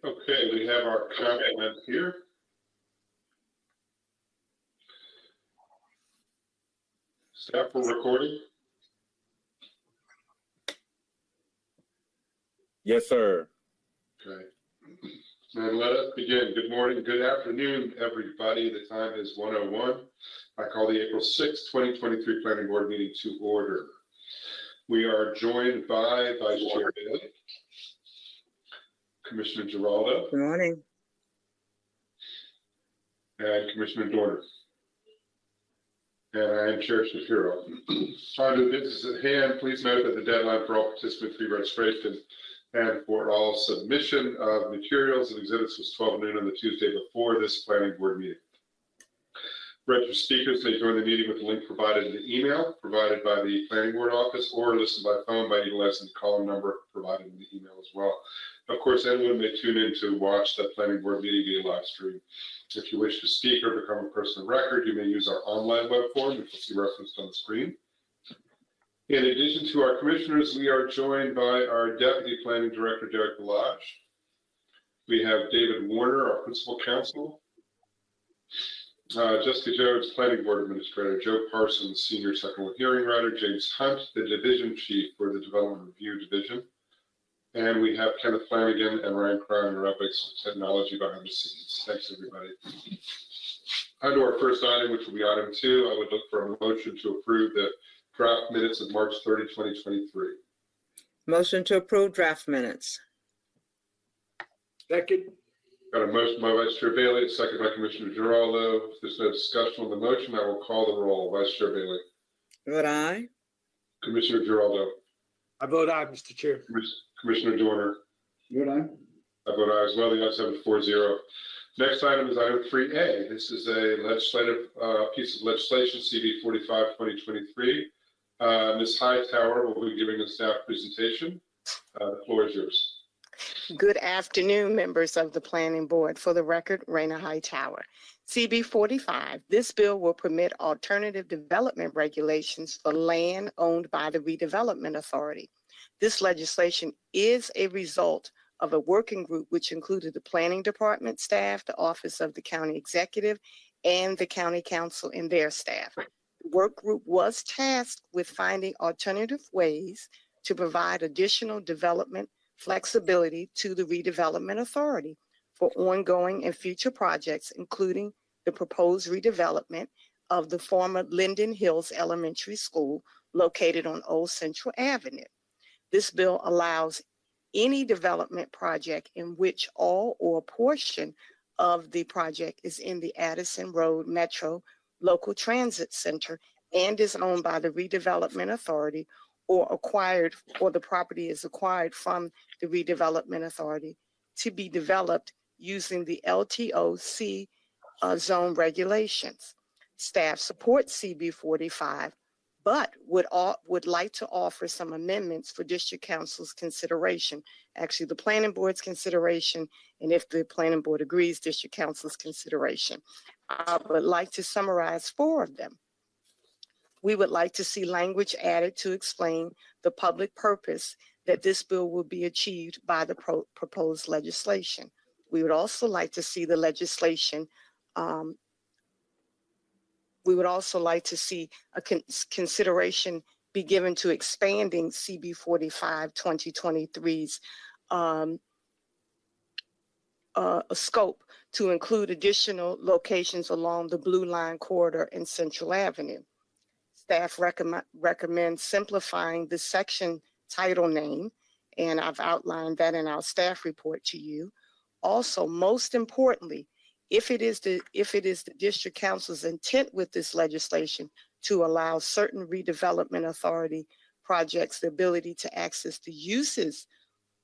Okay, we have our comment here. Staff for recording. Yes, sir. Okay. And let us begin. Good morning, good afternoon, everybody. The time is 1:01. I call the April 6, 2023 Planning Board meeting to order. We are joined by Vice Chair Bailey, Commissioner Giraldo. Good morning. And Commissioner Dorner. And I am Chair Shapiro. On to the business at hand, please note that the deadline for all participant pre-registration and for all submission of materials and exhibits was 12 noon on the Tuesday before this planning board meeting. Registered speakers may join the meeting with the link provided in the email provided by the planning board office or listen by phone by utilizing the call number provided in the email as well. Of course, anyone may tune in to watch the planning board meeting via live stream. If you wish to speak or become a person of record, you may use our online web form, which you'll see referenced on the screen. In addition to our commissioners, we are joined by our Deputy Planning Director, Derek Balaj. We have David Warner, our Principal Counsel. Jessica Jones, Planning Board Administrator, Joe Parsons, Senior Second Hearing Writer, James Hunt, the Division Chief for the Development Review Division. And we have Kenneth Flanagan and Ryan Crown, our ethics technology behind the scenes. Thanks, everybody. On to our first item, which will be item 2. I would look for a motion to approve the draft minutes of March 30, 2023. Motion to approve draft minutes. Second. Got a motion by Vice Chair Bailey, a second by Commissioner Giraldo. If there's no discussion on the motion, I will call the roll. Vice Chair Bailey. Vote aye. Commissioner Giraldo. I vote aye, Mr. Chair. Commissioner Dorner. Vote aye. I vote aye as well. The ayes have it 4-0. Next item is item 3A. This is a legislative piece of legislation, CB 45-2023. Ms. Hightower will be giving a staff presentation. The floor is yours. Good afternoon, members of the Planning Board. For the record, Raina Hightower. CB 45, this bill will permit alternative development regulations for land owned by the Redevelopment Authority. This legislation is a result of a working group which included the Planning Department staff, the Office of the County Executive, and the County Council and their staff. The work group was tasked with finding alternative ways to provide additional development flexibility to the Redevelopment Authority for ongoing and future projects, including the proposed redevelopment of the former Linden Hills Elementary School located on Old Central Avenue. This bill allows any development project in which all or a portion of the project is in the Addison Road Metro Local Transit Center and is owned by the Redevelopment Authority or the property is acquired from the Redevelopment Authority to be developed using the LTOC zone regulations. Staff supports CB 45, but would like to offer some amendments for District Council's consideration. Actually, the Planning Board's consideration, and if the Planning Board agrees, District Council's consideration. I would like to summarize 4 of them. We would like to see language added to explain the public purpose that this bill will be achieved by the proposed legislation. We would also like to see the legislation, we would also like to see a consideration be given to expanding CB 45 2023's scope to include additional locations along the Blue Line corridor and Central Avenue. Staff recommends simplifying the section title name, and I've outlined that in our staff report to you. Also, most importantly, if it is the District Council's intent with this legislation to allow certain redevelopment authority projects the ability to access the uses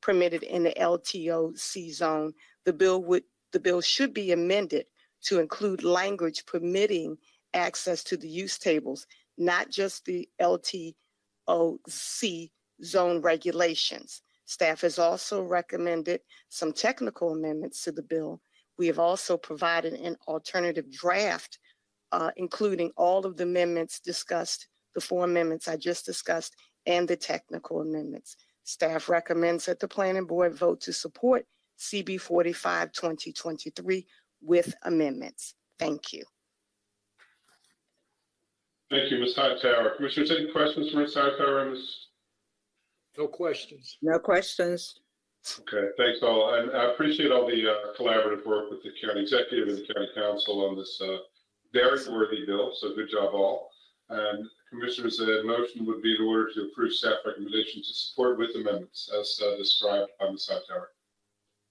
permitted in the LTOC zone, the bill should be amended to include language permitting access to the use tables, not just the LTOC zone regulations. Staff has also recommended some technical amendments to the bill. We have also provided an alternative draft, including all of the amendments discussed, the 4 amendments I just discussed, and the technical amendments. Staff recommends that the Planning Board vote to support CB 45, 2023 with amendments. Thank you. Thank you, Ms. Hightower. Commissioners, any questions for Ms. Hightower on this? No questions. No questions. Okay, thanks all. And I appreciate all the collaborative work with the county executive and the county council on this very worthy bill. So good job all. And commissioners, a motion would be in order to approve staff recommendation to support with amendments as described by Ms. Hightower.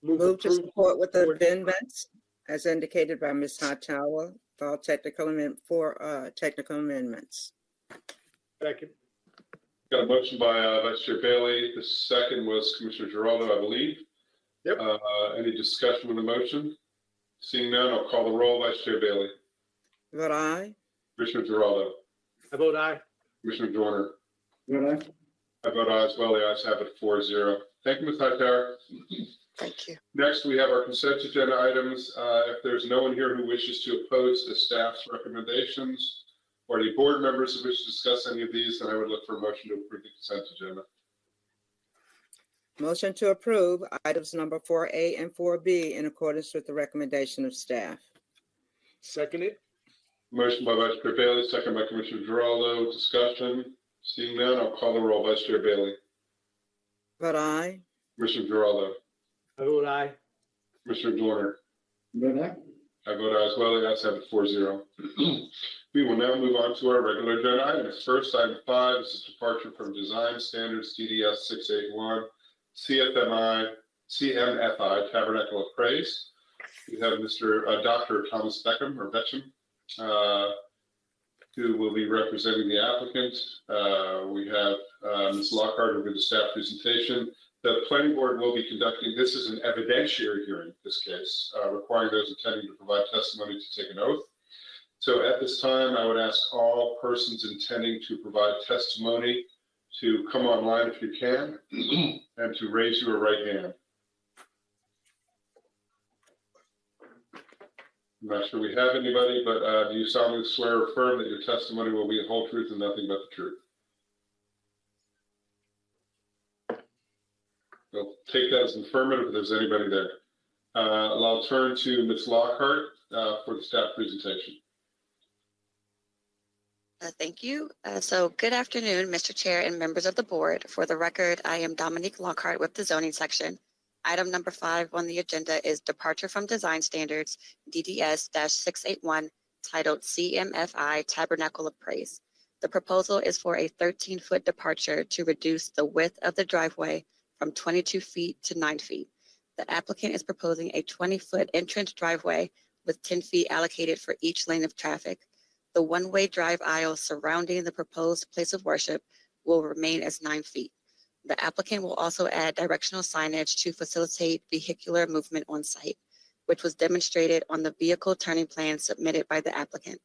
Move to approved. support with the amendments as indicated by Ms. Hightower for technical amendments. Second. Got a motion by Vice Chair Bailey. The second was Commissioner Geraldo, I believe. Yep. Any discussion on the motion? Seeing none, I'll call the roll. Vice Chair Bailey. Vote aye. Commissioner Geraldo. I vote aye. Commissioner Joyner. Vote aye. I vote aye as well. The ayes have it 4-0. Thank you, Ms. Hightower. Thank you. Next, we have our consent agenda items. If there's no one here who wishes to oppose the staff's recommendations or any board members who wish to discuss any of these, then I would look for a motion to approve the consent agenda. Motion to approve items number 4A and 4B in accordance with the recommendation of staff. Second it. Motion by Vice Chair Bailey, second by Commissioner Geraldo. Discussion. Seeing none, I'll call the roll. Vice Chair Bailey. Vote aye. Commissioner Geraldo. I vote aye. Commissioner Joyner. Vote aye. I vote aye as well. The ayes have it 4-0. We will now move on to our regular agenda items. First, item 5 is a departure from Design Standards DDS 681 CMFI Tabernacle of Praise. We have Dr. Thomas Beckham or Betcham, who will be representing the applicant. We have Ms. Lockhart who will give the staff presentation. The planning board will be conducting, this is an evidentiary hearing in this case, requiring those intending to provide testimony to take an oath. So at this time, I would ask all persons intending to provide testimony to come online if you can and to raise your right hand. I'm not sure we have anybody, but do you solemnly swear or affirm that your testimony will be the whole truth and nothing but the truth? We'll take that as an affirmative if there's anybody there. I'll turn to Ms. Lockhart for the staff presentation. Thank you. So good afternoon, Mr. Chair and members of the board. For the record, I am Dominique Lockhart with the zoning section. Item number 5 on the agenda is Departure from Design Standards, DDS-681, titled CMFI Tabernacle of Praise. The proposal is for a 13-foot departure to reduce the width of the driveway from 22 feet to 9 feet. The applicant is proposing a 20-foot entrance driveway with 10 feet allocated for each lane of traffic. The one-way drive aisle surrounding the proposed place of worship will remain as 9 feet. The applicant will also add directional signage to facilitate vehicular movement on site, which was demonstrated on the vehicle turning plan submitted by the applicant.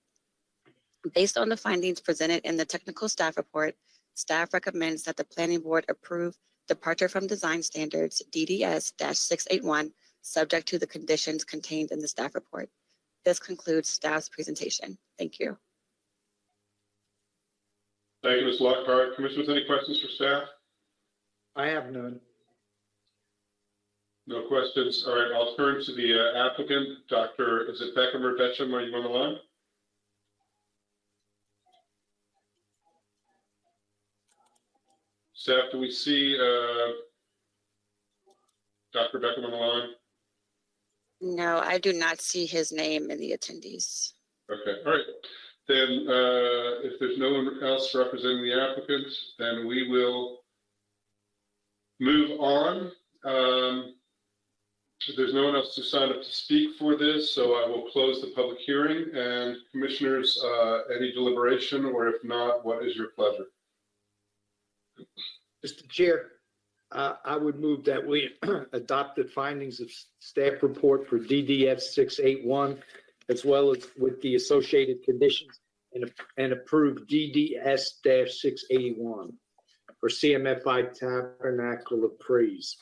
Based on the findings presented in the technical staff report, staff recommends that the planning board approve departure from design standards DDS-681, subject to the conditions contained in the staff report. This concludes staff's presentation. Thank you. Thank you, Ms. Lockhart. Commissioners, any questions for staff? I have none. No questions. All right, I'll turn to the applicant. Dr. Is it Beckham or Betcham? Are you on the line? Staff, do we see Dr. Beckham on the line? No, I do not see his name in the attendees. Okay, all right. Then if there's no one else representing the applicant, then we will move on. There's no one else to sign up to speak for this, so I will close the public hearing. And commissioners, any deliberation, or if not, what is your pleasure? Mr. Chair, I would move that we adopt the findings of staff report for DDF 681, as well as with the associated conditions, and approve DDS-681 for CMFI Tabernacle of Praise.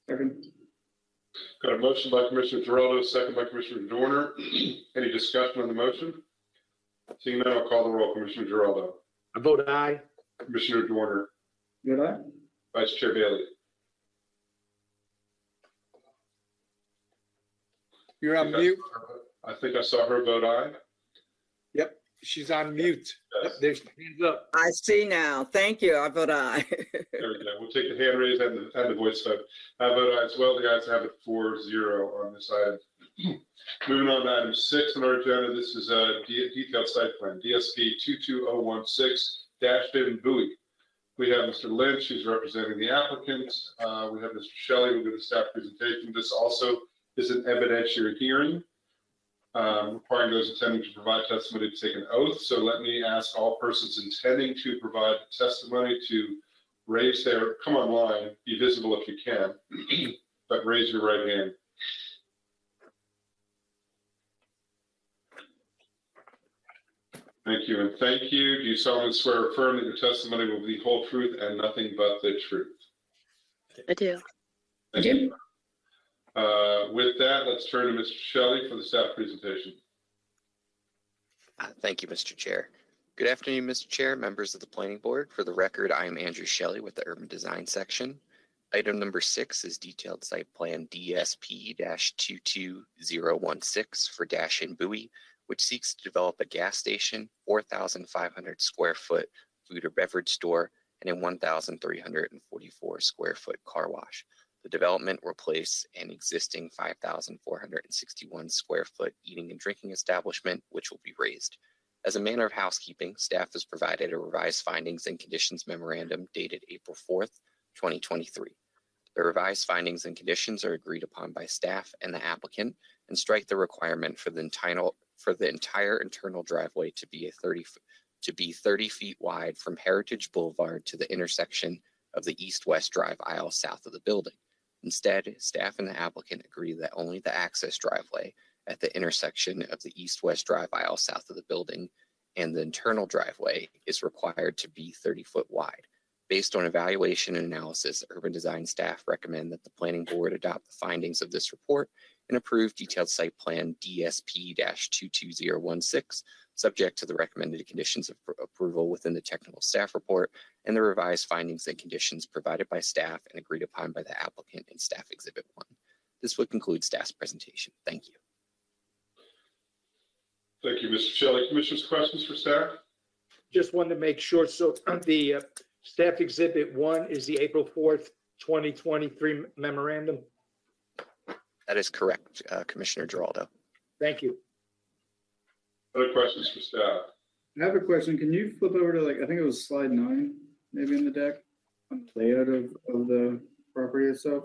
Second. Got a motion by Commissioner Geraldo, second by Commissioner Joyner. Any discussion on the motion? Seeing none, I'll call the roll. Commissioner Geraldo. I vote aye. Commissioner Joyner. Vote aye. Vice Chair Bailey. You're on mute. I think I saw her vote aye. Yep, she's on mute. Yep, there's hands up. I see now. Thank you. I vote aye. There we go. We'll take the hand raise and the voice vote. I vote aye as well. The ayes have it 4-0 on this item. Moving on to item 6 on our agenda. This is a detailed site plan, DSP 22016-Bin Bowie. We have Mr. Lynch, who's representing the applicant. We have Mr. Shelley, who'll do the staff presentation. This also is an evidentiary hearing, requiring those intending to provide testimony to take an oath. So let me ask all persons intending to provide testimony to raise their, come online, be visible if you can, but raise your right hand. Thank you, and thank you. Do you solemnly swear or affirm that your testimony will be the whole truth and nothing but the truth? I do. Thank you. With that, let's turn to Mr. Shelley for the staff presentation. Thank you, Mr. Chair. Good afternoon, Mr. Chair, members of the Planning Board. For the record, I am Andrew Shelley with the Urban Design Section. Item number 6 is detailed site plan DSP-22016 for Bin Bowie, which seeks to develop a gas station, 4,500 square foot food or beverage store, and a 1,344 square foot car wash. The development will replace an existing 5,461 square foot eating and drinking establishment, which will be raised. As a matter of housekeeping, staff has provided a revised findings and conditions memorandum dated April 4th, 2023. The revised findings and conditions are agreed upon by staff and the applicant and strike the requirement for the entire internal driveway to be 30 feet wide from Heritage Boulevard to the intersection of the east-west drive aisle south of the building. Instead, staff and the applicant agree that only the access driveway at the intersection of the east-west drive aisle south of the building and the internal driveway is required to be 30 foot wide. Based on evaluation and analysis, urban design staff recommend that the planning board adopt the findings of this report and approve detailed site plan DSP-22016, subject to the recommended conditions of approval within the technical staff report and the revised findings and conditions provided by staff and agreed upon by the applicant in Staff Exhibit 1. This would conclude staff's presentation. Thank you. Thank you, Mr. Shelley. Commissioners, questions for staff? Just wanted to make sure. So the staff exhibit 1 is the April 4th, 2023 memorandum. That is correct, Commissioner Giraldo. Thank you. Other questions for staff? I have a question. Can you flip over to, like, I think it was slide 9, maybe in the deck, on the layout of the property itself?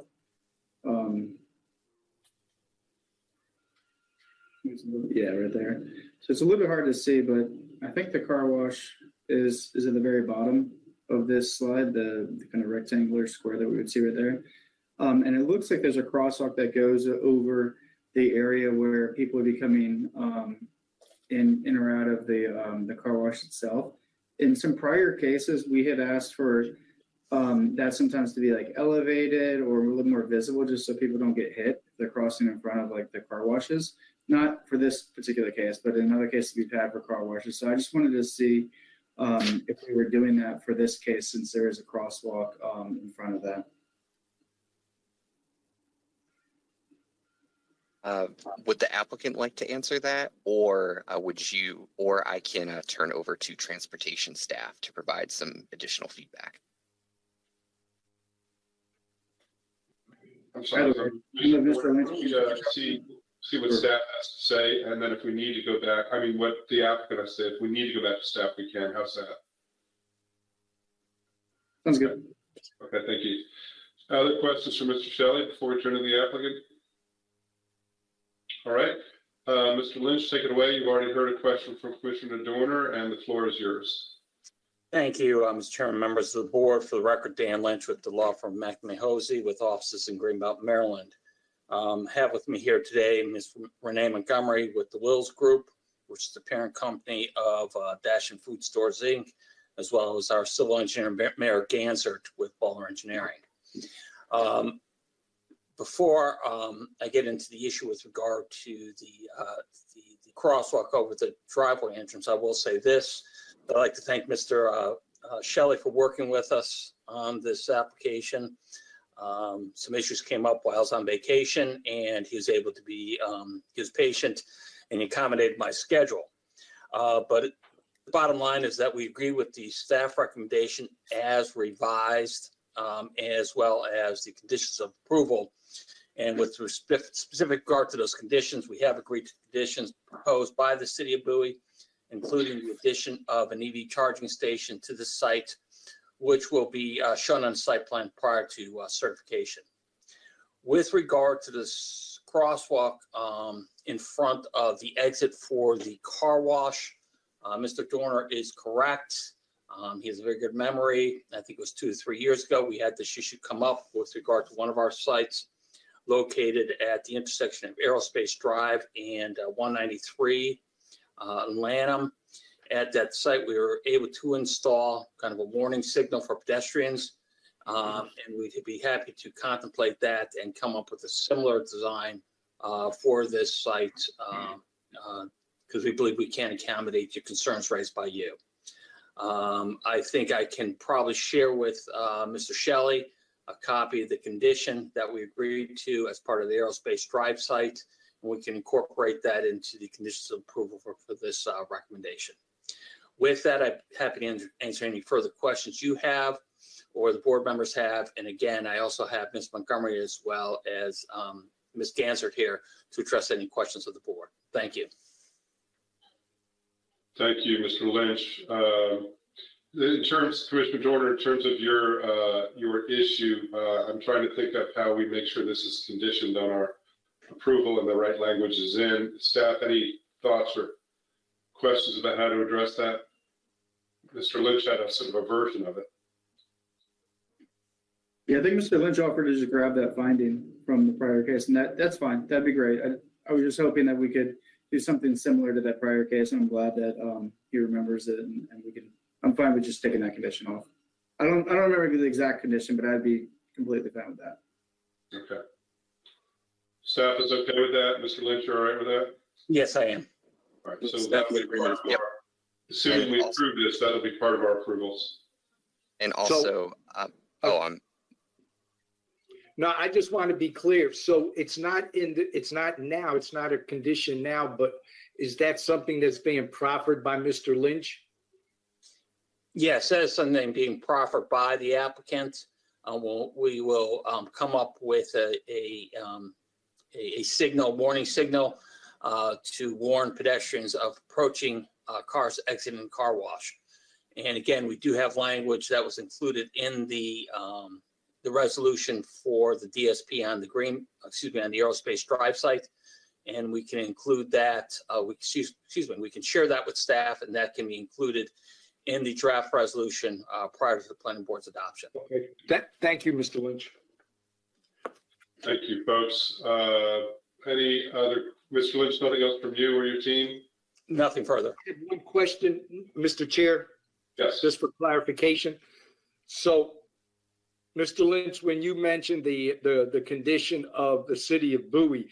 Yeah, right there. So it's a little bit hard to see, but I think the car wash is at the very bottom of this slide, the kind of rectangular square that we would see right there. And it looks like there's a crosswalk that goes over the area where people would be coming in or out of the car wash itself. In some prior cases, we had asked for that sometimes to be like elevated or a little more visible, just so people don't get hit if they're crossing in front of like the car washes. Not for this particular case, but in other cases we've had for car washes. So I just wanted to see if we were doing that for this case, since there is a crosswalk in front of that. Would the applicant like to answer that, or I can turn over to transportation staff to provide some additional feedback? I'm sorry. Mr. Lynch. See what staff has to say, and then if we need to go back, I mean, what the applicant has said, if we need to go back to staff, we can. How's that? Sounds good. Okay, thank you. Other questions for Mr. Shelley before we turn to the applicant? All right, Mr. Lynch, take it away. You've already heard a question from Commissioner Dorner, and the floor is yours. Thank you, Mr. Chairman, members of the board. For the record, Dan Lynch with the law firm McNamee Hosey with offices in Greenbelt, Maryland. Have with me here today Ms. Renee Montgomery with the Wills Group, which is the parent company of Dashin Food Stores, Inc., as well as our civil engineer, Mayor Gansert with Bowler Engineering. Before I get into the issue with regard to the crosswalk over the driveway entrance, I will say this. I'd like to thank Mr. Shelley for working with us on this application. Some issues came up while I was on vacation, and he was able to be, he was patient and he accommodated my schedule. But the bottom line is that we agree with the staff recommendation as revised, as well as the conditions of approval. And with specific regard to those conditions, we have agreed to conditions proposed by the city of Bowie, including the addition of an EV charging station to the site, which will be shown on the site plan prior to certification. With regard to this crosswalk in front of the exit for the car wash, Mr. Dorner is correct. He has a very good memory. I think it was 2 to 3 years ago, we had this issue come up with regard to one of our sites located at the intersection of Aerospace Drive and 193 Lanham. At that site, we were able to install kind of a warning signal for pedestrians. And we'd be happy to contemplate that and come up with a similar design for this site because we believe we can accommodate your concerns raised by you. I think I can probably share with Mr. Shelley a copy of the condition that we agreed to as part of the Aerospace Drive site, and we can incorporate that into the conditions of approval for this recommendation. With that, I'm happy to answer any further questions you have or the board members have. And again, I also have Ms. Montgomery as well as Ms. Gansert here to address any questions of the board. Thank you. Thank you, Mr. Lynch. In terms, Commissioner Dorner, in terms of your issue, I'm trying to think of how we make sure this is conditioned on our approval and the right language is in. Staff, any thoughts or questions about how to address that? Mr. Lynch had a sort of a version of it. Yeah, I think Mr. Lynch offered to just grab that finding from the prior case, and that's fine. That'd be great. I was just hoping that we could do something similar to that prior case, and I'm glad that he remembers it, and we can. I'm fine with just taking that condition off. I don't remember the exact condition, but I'd be completely fine with that. Okay. Staff is okay with that. Mr. Lynch, you're all right with that? Yes, I am. All right. So that would be part of our, assuming we approve this, that'll be part of our approvals. And also, No, I just want to be clear. So it's not it's not a condition now, but is that something that's being proffered by Mr. Lynch? Yes, that is something being proffered by the applicant. We will come up with a signal, warning signal to warn pedestrians of approaching cars exiting car wash. And again, we do have language that was included in the resolution for the DSP on the on the Aerospace Drive site. And we can include that, we can share that with staff, and that can be included in the draft resolution prior to the planning board's adoption. Okay, thank you, Mr. Lynch. Thank you, folks. Any other, Mr. Lynch, nothing else from you or your team? Nothing further. I have one question, Mr. Chair, Yes. just for clarification. So, Mr. Lynch, when you mentioned the condition of the city of Bowie,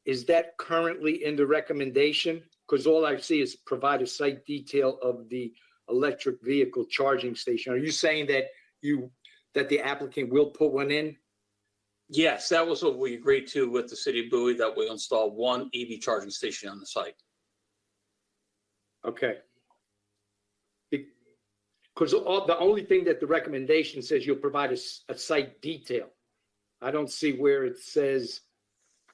is that currently in the recommendation? Because all I see is provide a site detail of the electric vehicle charging station. Are you saying that the applicant will put one in? Yes, that was what we agreed to with the city of Bowie, that we install one EV charging station on the site. Okay. Because the only thing that the recommendation says, you'll provide a site detail. I don't see where it says,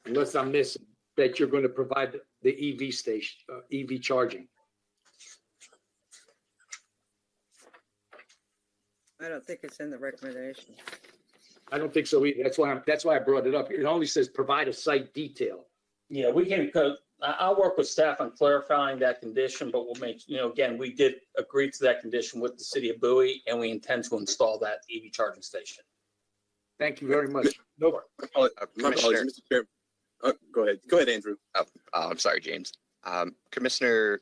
unless I'm missing, that you're going to provide the EV station, EV charging. I don't think it's in the recommendation. I don't think so either. That's why I brought it up. It only says provide a site detail. Yeah, we can, I'll work with staff on clarifying that condition, but we'll make, again, we did agree to that condition with the city of Bowie, and we intend to install that EV charging station. Thank you very much. No. Commissioner, Mr. Chair. Go ahead, Andrew. I'm sorry, James. Commissioner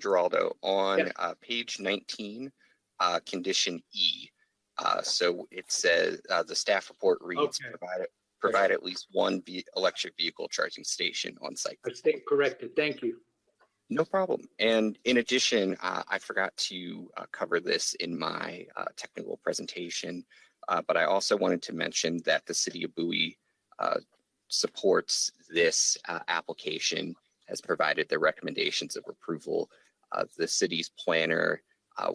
Giraldo, on page 19, condition E. So it says the staff report reads, provide at least one electric vehicle charging station on site. I stand corrected. Thank you. No problem. And in addition, I forgot to cover this in my technical presentation. But I also wanted to mention that the city of Bowie supports this application, has provided their recommendations of approval. The city's planner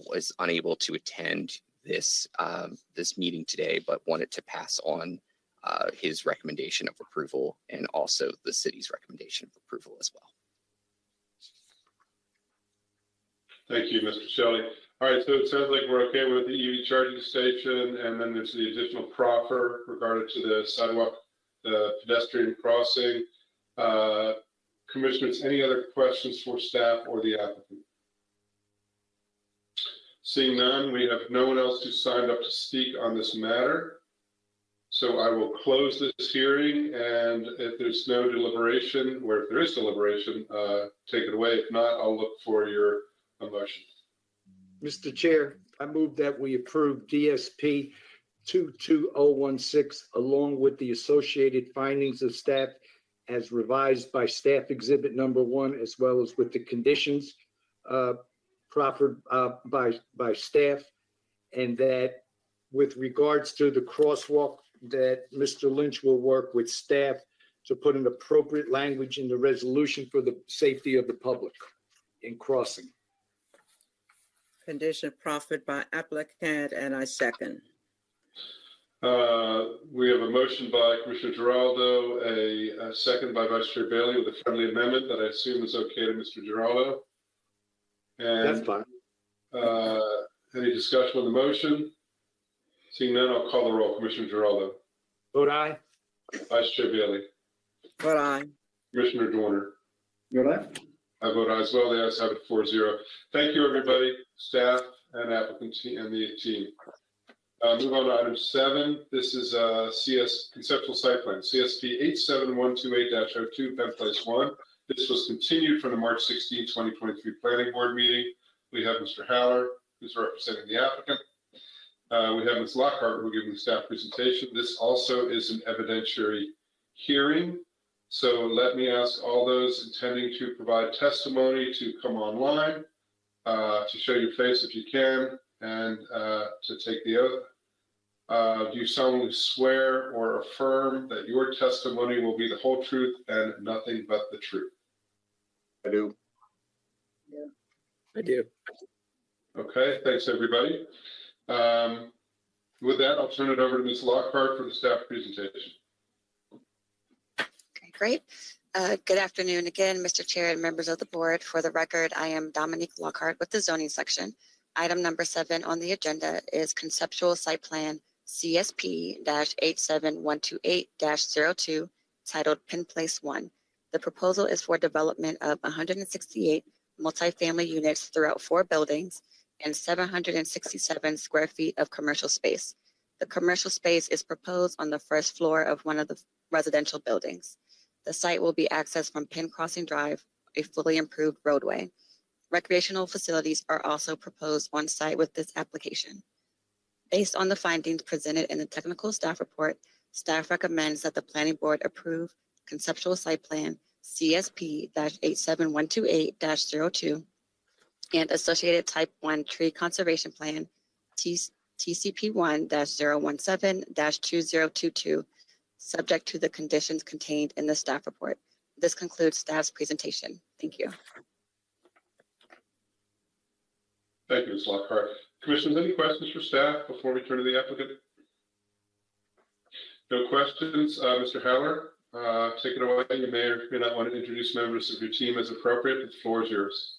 was unable to attend this meeting today, but wanted to pass on his recommendation of approval and also the city's recommendation of approval as well. Thank you, Mr. Shelley. All right, so it sounds like we're okay with the EV charging station, and then there's the additional proffer regarding to the sidewalk, the pedestrian crossing. Commissioners, any other questions for staff or the applicant? Seeing none, we have no one else who signed up to speak on this matter. So I will close this hearing, and if there's no deliberation, or if there is deliberation, take it away. If not, I'll look for your motion. Mr. Chair, I move that we approve DSP 22016 along with the associated findings of staff as revised by staff exhibit number 1, as well as with the conditions proffered by staff, and that with regards to the crosswalk, that Mr. Lynch will work with staff to put an appropriate language in the resolution for the safety of the public in crossing. Condition proffered by applicant, and I second. We have a motion by Commissioner Giraldo, a second by Vice Chair Bailey with a friendly amendment that I assume is okay to Mr. Giraldo. That's And fine. any discussion on the motion? Seeing none, I'll call the roll. Commissioner Giraldo. Vote aye. Vice Chair Bailey. Vote aye. Commissioner Dorner. Vote aye. I vote aye as well. The ayes have it 4-0. Thank you, everybody, staff and applicant and the team. Move on to item 7. This is CS conceptual site plan, CSP 87128-02, Penn Place 1. This was continued from the March 16, 2023 Planning Board meeting. We have Mr. Haller, who's representing the applicant. We have Ms. Lockhart, who will give the staff presentation. This also is an evidentiary hearing. So let me ask all those intending to provide testimony to come online, to show your face if you can, and to take the oath. Do you solemnly swear or affirm that your testimony will be the whole truth and nothing but the truth? I do. I do. Okay, thanks, everybody. With that, I'll turn it over to Ms. Lockhart for the staff presentation. Okay, great. Good afternoon again, Mr. Chair and members of the board. For the record, I am Dominique Lockhart with the zoning section. Item number 7 on the agenda is conceptual site plan CSP-87128-02 titled Penn Place 1. The proposal is for development of 168 multifamily units throughout 4 buildings and 767 square feet of commercial space. The commercial space is proposed on the first floor of one of the residential buildings. The site will be accessed from Penn Crossing Drive, a fully improved roadway. Recreational facilities are also proposed on site with this application. Based on the findings presented in the technical staff report, staff recommends that the planning board approve conceptual site plan CSP-87128-02 and associated type 1 tree conservation plan TCP1-017-2022, subject to the conditions contained in the staff report. This concludes staff's presentation. Thank you. Thank you, Ms. Lockhart. Commissioners, any questions for staff before we turn to the applicant? No questions. Mr. Haller, take it away. You may or may not want to introduce members of your team as appropriate. The floor is yours.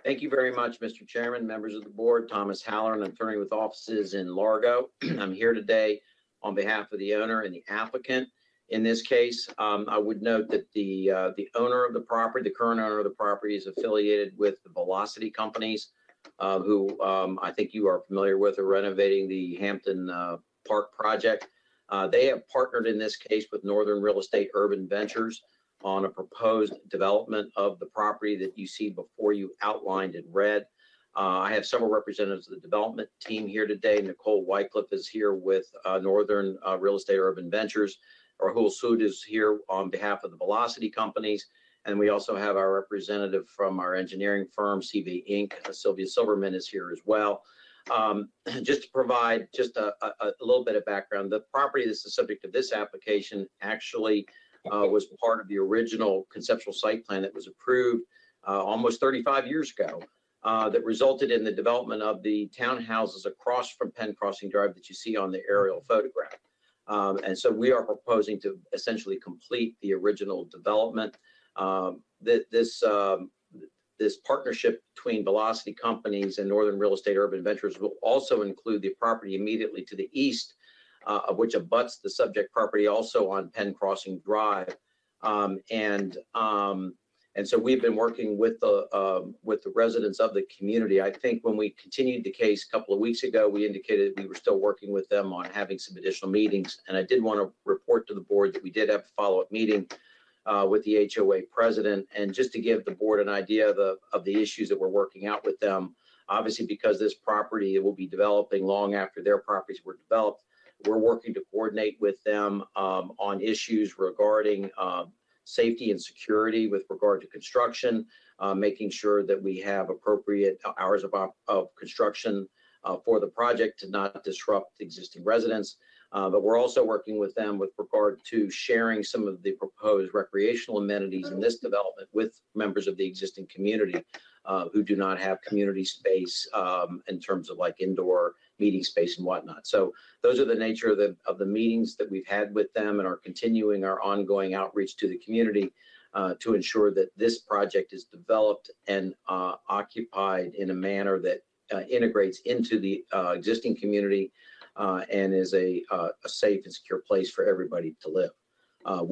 Thank you very much, Mr. Chairman, members of the board. Thomas Haller, an attorney with offices in Largo. I'm here today on behalf of the owner and the applicant. In this case, I would note that the owner of the property, the current owner of the property, is affiliated with the Velocity Companies, who I think you are familiar with, are renovating the Hampton Park project. They have partnered in this case with Northern Real Estate Urban Ventures on a proposed development of the property that you see before you outlined in red. I have several representatives of the development team here today. Nicole Wycliffe is here with Northern Real Estate Urban Ventures. Rahul Sood is here on behalf of the Velocity Companies. And we also have our representative from our engineering firm, CV Inc., Sylvia Silverman, is here as well. Just to provide just a little bit of background, the property that's the subject of this application actually was part of the original conceptual site plan that was approved almost 35 years ago that resulted in the development of the townhouses across from Penn Crossing Drive that you see on the aerial photograph. And so we are proposing to essentially complete the original development. This partnership between Velocity Companies and Northern Real Estate Urban Ventures will also include the property immediately to the east, of which abuts the subject property also on Penn Crossing Drive. And so we've been working with the residents of the community. I think when we continued the case a couple of weeks ago, we indicated we were still working with them on having some additional meetings. And I did want to report to the board that we did have a follow-up meeting with the HOA president. And just to give the board an idea of the issues that we're working out with them, obviously because this property will be developing long after their properties were developed, we're working to coordinate with them on issues regarding safety and security with regard to construction, making sure that we have appropriate hours of construction for the project to not disrupt existing residents. But we're also working with them with regard to sharing some of the proposed recreational amenities in this development with members of the existing community who do not have community space in terms of like indoor meeting space and whatnot. So those are the nature of the meetings that we've had with them and are continuing our ongoing outreach to the community to ensure that this project is developed and occupied in a manner that integrates into the existing community and is a safe and secure place for everybody to live. I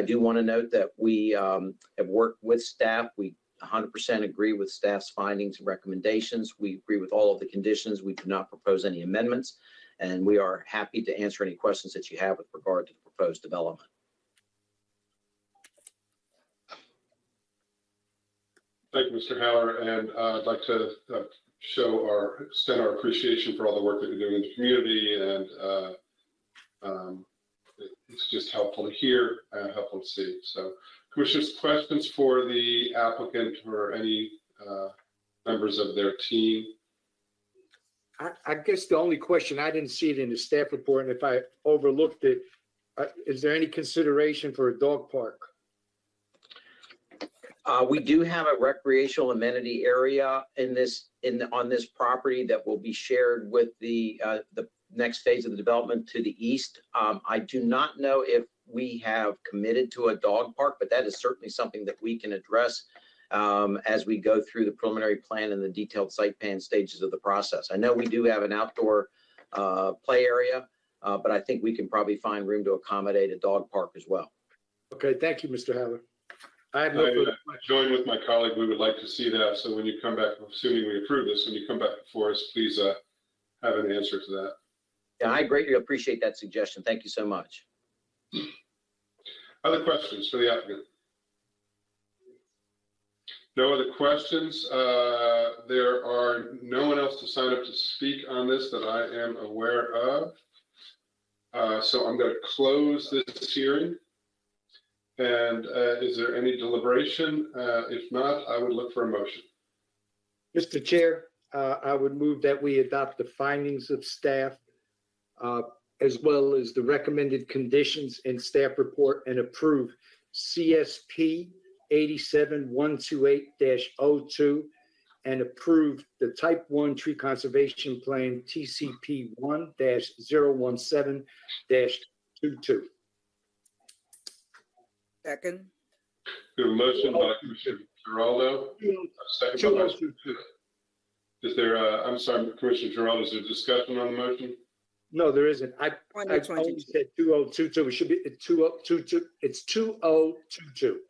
do want to note that we have worked with staff. We 100% agree with staff's findings and recommendations. We agree with all of the conditions. We do not propose any amendments, and we are happy to answer any questions that you have with regard to the proposed development. Thank you, Mr. Haller, and I'd like to extend our appreciation for all the work that you're doing in the community, and it's just helpful to hear and helpful to see. So, Commissioners, questions for the applicant or any members of their team? I guess the only question, I didn't see it in the staff report, and if I overlooked it, is there any consideration for a dog park? We do have a recreational amenity area on this property that will be shared with the next phase of the development to the east. I do not know if we have committed to a dog park, but that is certainly something that we can address as we go through the preliminary plan and the detailed site plan stages of the process. I know we do have an outdoor play area, but I think we can probably find room to accommodate a dog park as well. Okay, thank you, Mr. Haller. I join with my colleague. We would like to see that. So when you come back, assuming we approve this, when you come back before us, please have an answer to that. Yeah, I greatly appreciate that suggestion. Thank you so much. Other questions for the applicant? No other questions. There are no one else to sign up to speak on this that I am aware of. So I'm going to close this hearing. And is there any deliberation? If not, I would look for a motion. Mr. Chair, I would move that we adopt the findings of staff as well as the recommended conditions in staff report and approve CSP 87128-02 and approve the type 1 tree conservation plan TCP 1-017-22. Second. We have a motion by Commissioner Giraldo. Second by Is there, I'm sorry, Commissioner Giraldo, is there discussion on the motion? No, there isn't. I only said 2022. It should be 2022. It's 2022.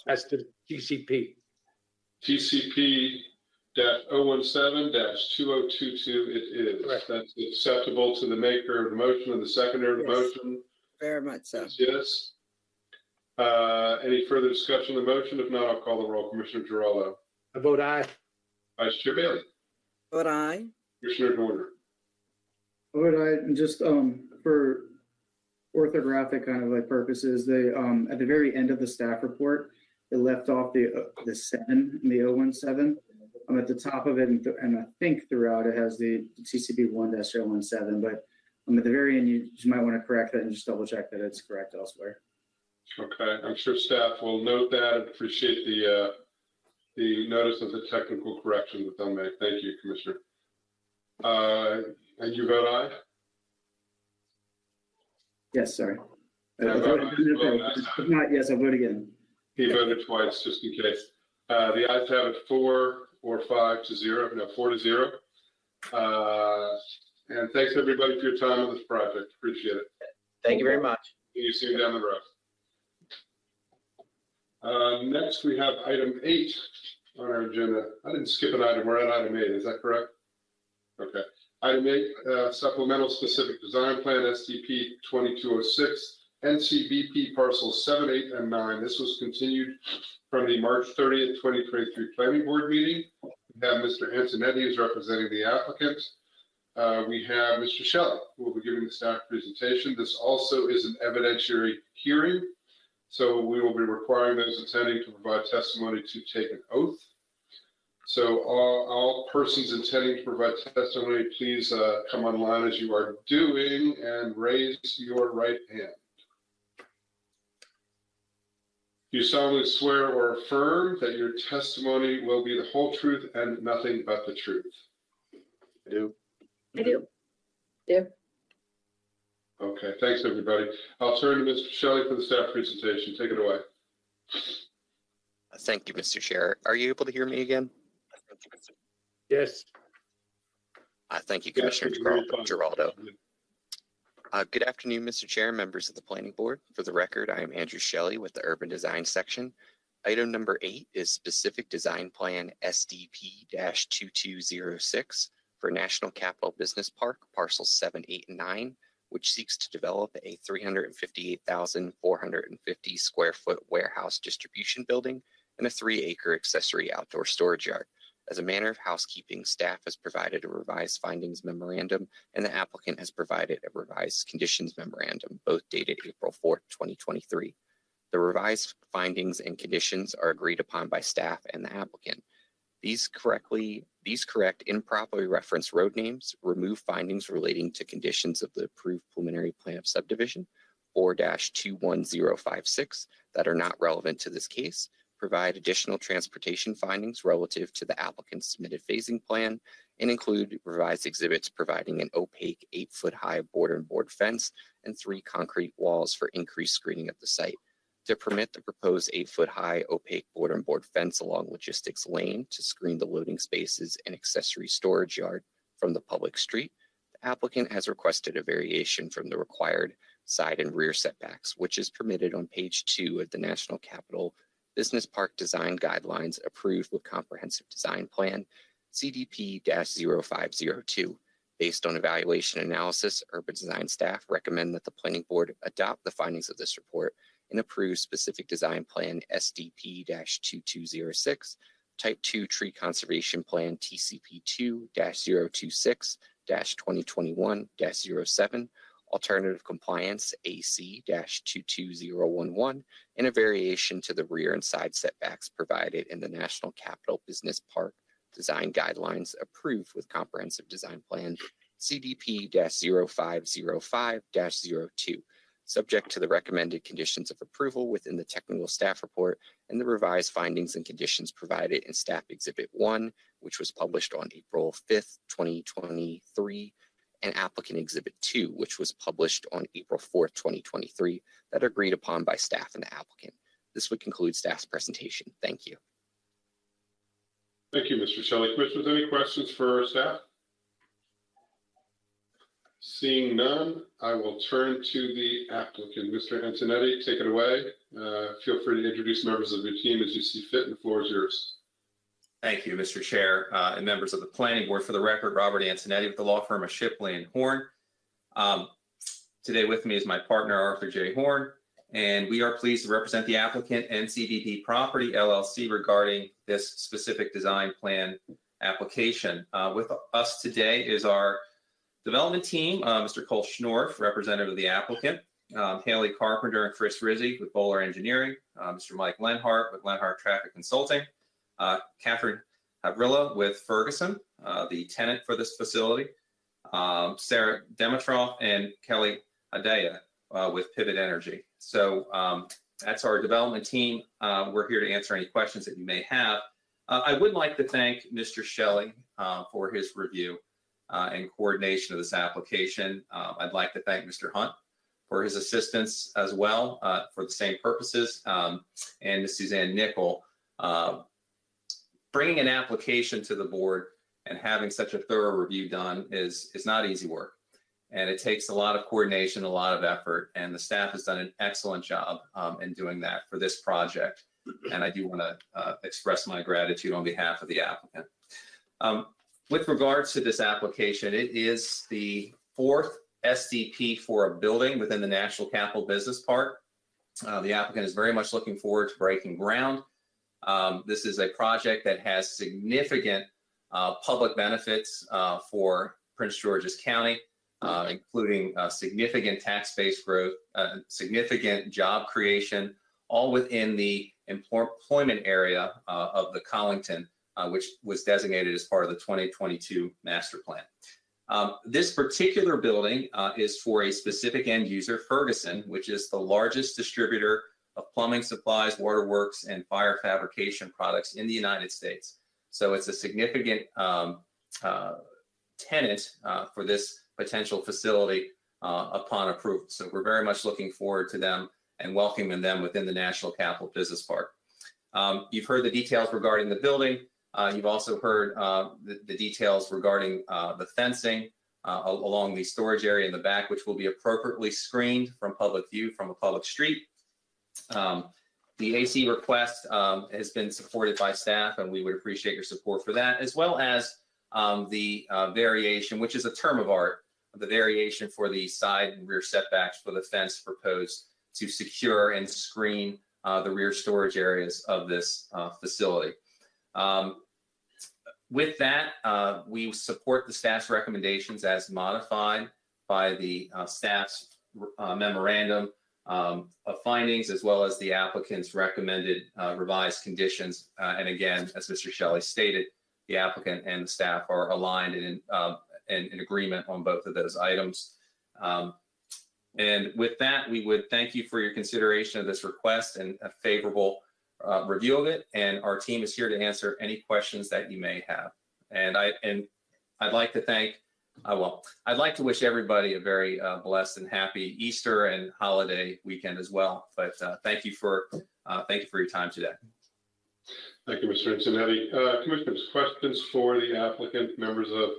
That's the TCP. TCP -017-2022 it is. Correct. That's acceptable to the maker of the motion and the seconder of the motion. Very much so. Yes. Any further discussion on the motion? If not, I'll call the roll. Commissioner Giraldo. I vote aye. Vice Chair Bailey. Vote aye. Commissioner Dorner. Would I just, for orthographic kind of like purposes, they, at the very end of the staff report, it left off the 7 in the 017. I'm at the top of it, and I think throughout it has the TCB 1-017, but at the very end, you might want to correct that and just double check that it's correct elsewhere. Okay, I'm sure staff will note that and appreciate the notice of the technical correction that they'll make. Thank you, Commissioner. And you vote aye? Yes, sorry. I vote aye as well. If not, yes, I'll vote again. He voted twice, just in case. The ayes have it 4 or 5-0, no, 4-0. And thanks everybody for your time on this project. Appreciate it. Thank you very much. See you soon down the road. Next, we have item 8 on our agenda. I didn't skip an item. We're at item 8. Is that correct? Okay. Item 8, supplemental specific design plan, SDP 2206, NCBP parcels 7, 8, and 9. This was continued from the March 30th, 2023 planning board meeting. We have Mr. Antonetti who's representing the applicant. We have Mr. Shelley, who will be giving the staff presentation. This also is an evidentiary hearing, so we will be requiring those attending to provide testimony to take an oath. So all persons intending to provide testimony, please come online as you are doing and raise your right hand. Do you solemnly swear or affirm that your testimony will be the whole truth and nothing but the truth? I do. I do. Okay, thanks, everybody. I'll turn to Mr. Shelley for the staff presentation. Take it away. Thank you, Mr. Chair. Are you able to hear me again? Yes. Thank you, Commissioner Giraldo. Good afternoon, Mr. Chair, members of the Planning Board. For the record, I am Andrew Shelley with the Urban Design Section. Item number 8 is Specific Design Plan SDP-2206 for National Capital Business Park, parcels 7, 8, and 9, which seeks to develop a 358,450 square foot warehouse distribution building and a 3-acre accessory outdoor storage yard. As a matter of housekeeping, staff has provided a revised findings memorandum and the applicant has provided a revised conditions memorandum, both dated April 4th, 2023. The revised findings and conditions are agreed upon by staff and the applicant. These correct improperly referenced road names, remove findings relating to conditions of the approved preliminary plan of subdivision 4-21056 that are not relevant to this case, provide additional transportation findings relative to the applicant's submitted phasing plan, and include revised exhibits providing an opaque 8-foot-high board-and-board fence and 3 concrete walls for increased screening of the site. To permit the proposed 8-foot-high opaque board-and-board fence along Logistics Lane to screen the loading spaces and accessory storage yard from the public street, the applicant has requested a variation from the required side and rear setbacks, which is permitted on page 2 of the National Capital Business Park Design Guidelines approved with Comprehensive Design Plan CDP-0502. Based on evaluation analysis, urban design staff recommend that the Planning Board adopt the findings of this report and approve Specific Design Plan SDP-2206, Type 2 Tree Conservation Plan TCP2-026-2021-07, Alternative Compliance AC-22011, and a variation to the rear and side setbacks provided in the National Capital Business Park Design Guidelines approved with Comprehensive Design Plan CDP-0505-02, subject to the recommended conditions of approval within the technical staff report and the revised findings and conditions provided in Staff Exhibit 1, which was published on April 5th, 2023, and Applicant Exhibit 2, which was published on April 4th, 2023, that are agreed upon by staff and the applicant. This would conclude staff's presentation. Thank you. Thank you, Mr. Shelley. Commissioners, any questions for staff? Seeing none, I will turn to the applicant. Mr. Antonetti, take it away. Feel free to introduce members of your team as you see fit, and the floor is yours. Thank you, Mr. Chair, and members of the Planning Board. For the record, Robert Antonetti with the law firm of Shipley and Horn. Today with me is my partner, Arthur J. Horn, and we are pleased to represent the applicant NCBP Property LLC regarding this specific design plan application. With us today is our development team, Mr. Cole Schnorf, representative of the applicant, Haley Carpenter and Chris Rizzi with Bowler Engineering, Mr. Mike Lenhart with Lenhart Traffic Consulting, Catherine Havrilla with Ferguson, the tenant for this facility, Sarah Dimitrov and Kelly Adea with Pivot Energy. So that's our development team. We're here to answer any questions that you may have. I would like to thank Mr. Shelley for his review and coordination of this application. I'd like to thank Mr. Hunt for his assistance as well for the same purposes, and Ms. Suzanne Nickel. Bringing an application to the board and having such a thorough review done is not easy work. And it takes a lot of coordination, a lot of effort, and the staff has done an excellent job in doing that for this project. And I do want to express my gratitude on behalf of the applicant. With regards to this application, it is the 4th SDP for a building within the National Capital Business Park. The applicant is very much looking forward to breaking ground. This is a project that has significant public benefits for Prince George's County, including significant tax base growth, significant job creation, all within the employment area of the Collington, which was designated as part of the 2022 master plan. This particular building is for a specific end user, Ferguson, which is the largest distributor of plumbing supplies, waterworks, and fire fabrication products in the United States. So it's a significant tenant for this potential facility upon approval. So we're very much looking forward to them and welcoming them within the National Capital Business Park. You've heard the details regarding the building. You've also heard the details regarding the fencing along the storage area in the back, which will be appropriately screened from public view from a public street. The AC request has been supported by staff, and we would appreciate your support for that, as well as the variation, which is a term of art, the variation for the side and rear setbacks for the fence proposed to secure and screen the rear storage areas of this facility. With that, we support the staff's recommendations as modified by the staff's memorandum of findings, as well as the applicant's recommended revised conditions. And again, as Mr. Shelley stated, the applicant and the staff are aligned and in agreement on both of those items. And with that, we would thank you for your consideration of this request and a favorable review of it. And our team is here to answer any questions that you may have. And I'd like to thank, I'd like to wish everybody a very blessed and happy Easter and holiday weekend as well. But thank you for your time today. Thank you, Mr. Antonetti. Commissioners, questions for the applicant, members of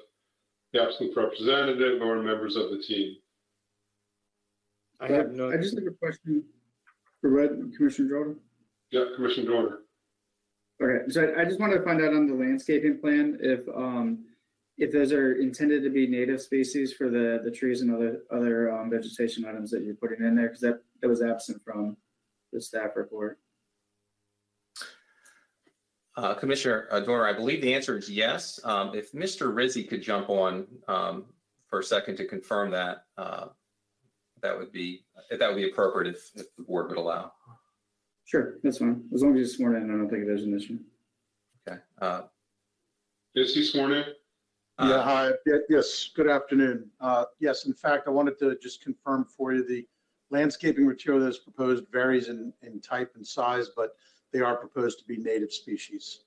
the applicant's representative, or members of the team? I have no. I just have a question for Commissioner Jordan. Yeah, Commissioner Dorner. Okay, so I just wanted to find out on the landscaping plan if those are intended to be native species for the trees and other vegetation items that you're putting in there, because that was absent from the staff report. Commissioner Dorner, I believe the answer is yes. If Mr. Rizzi could jump on for a second to confirm that, that would be appropriate if the board would allow. Sure, that's fine. As long as you're sworn in, I don't think there's an issue. Okay. Is he sworn in? Yeah, hi. Yes, good afternoon. Yes, in fact, I wanted to just confirm for you the landscaping material that is proposed varies in type and size, but they are proposed to be native species.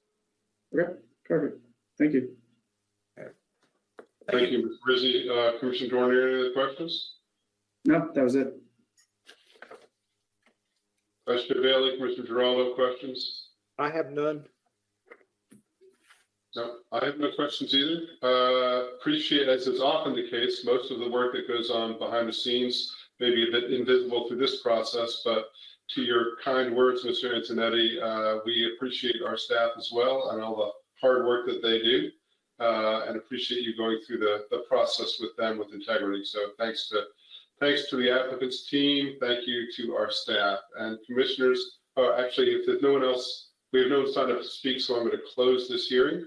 Okay, perfect. Thank you. Thank you, Mr. Rizzi. Commissioner Dorner, any other questions? No, that was it. Commissioner Bailey, Commissioner Geraldo, questions? I have none. No, I have no questions either. Appreciate, as is often the case, most of the work that goes on behind the scenes may be a bit invisible through this process, but to your kind words, Mr. Antonetti, we appreciate our staff as well and all the hard work that they do, and appreciate you going through the process with them with integrity. So thanks to the applicant's team. Thank you to our staff and commissioners. Actually, if there's no one else, we have no one signed up to speak, so I'm going to close this hearing.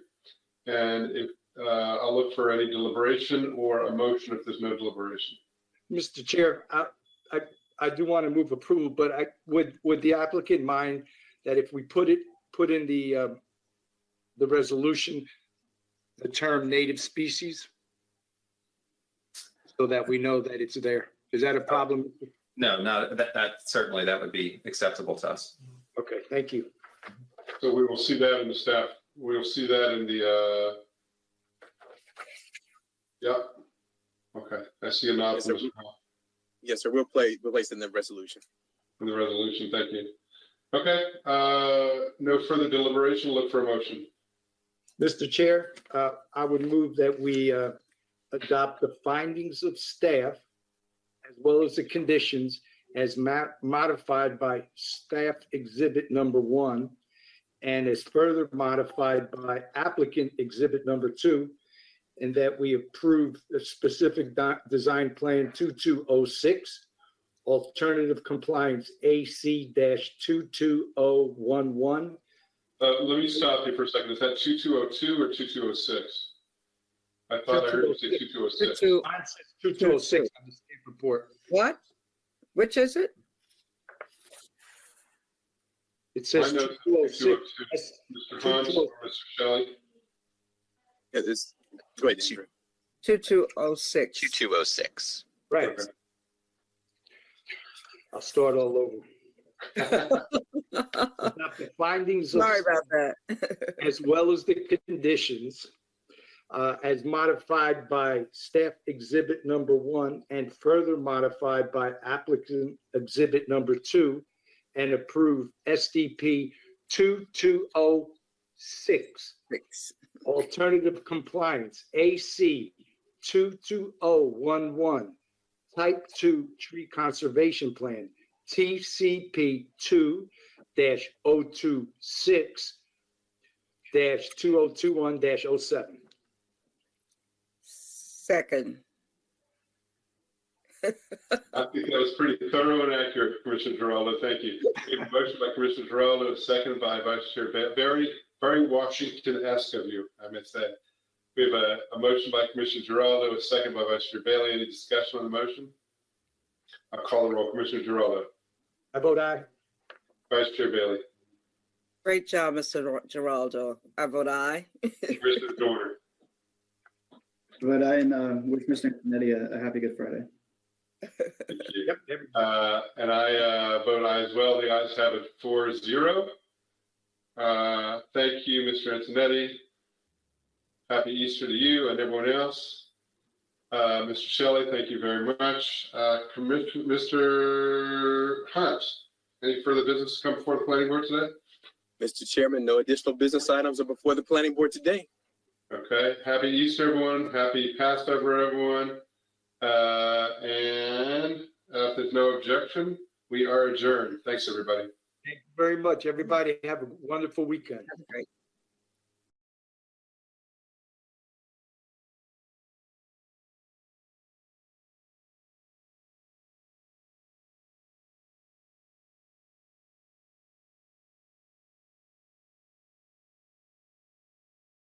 And if I'll look for any deliberation or a motion if there's no deliberation. Mr. Chair, I do want to move approval, but would the applicant mind that if we put in the the resolution, the term native species, so that we know that it's there. Is that a problem? No, that certainly that would be acceptable to us. Okay, thank you. So we will see that in the staff. We'll see that in the, yeah. Okay, I see a nod Yes, from sir. Mr. Hall Yes, sir. We'll place in the resolution. in the resolution. Thank you. Okay, no further deliberation. Look for a motion. Mr. Chair, I would move that we adopt the findings of staff as well as the conditions as modified by staff exhibit number 1 and as further modified by applicant exhibit number 2, and that we approve the specific design plan 2206, alternative compliance AC-22011. Let me stop you for a second. Is that 2202 or 2206? I thought I heard you say 2206. 2206 on the state report. What? Which is it? It says I know 2206. 2202. Mr. Hans or Mr. Shelley? Yeah, go ahead, Chief. 2206. 2206. Right. Okay. I'll start all over. Adopt the findings of Sorry about that. as well as the conditions as modified by staff exhibit number 1 and further modified by applicant exhibit number 2 and approve SDP 2206, alternative compliance AC 22011, type 2 tree conservation plan TCP 2-026-2021-07. Second. I think that was pretty thorough and accurate, Commissioner Geraldo. Thank you. We have a motion by Commissioner Geraldo, a second by Vice Chair very Washington-esque of you, I must say. We have a motion by Commissioner Geraldo, a second by Vice Chair Bailey. Any discussion on the motion? I'll call the roll. Commissioner Geraldo. I vote aye. Vice Chair Bailey. Great job, Mr. Geraldo. I vote aye. Commissioner Dorner. But I wish Mr. Antonetti a happy Good Friday. Thank you. Yep. And I vote aye as well. The ayes have it 4-0. Thank you, Mr. Antonetti. Happy Easter to you and everyone else. Mr. Shelley, thank you very much. Mr. Hunt, any further business to come before the planning board today? Mr. Chairman, no additional business items are before the planning board today. Okay. Happy Easter, everyone. Happy Passover, everyone. And if there's no objection, we are adjourned. Thanks, everybody. Thank you very much, everybody. Have a wonderful weekend. Great.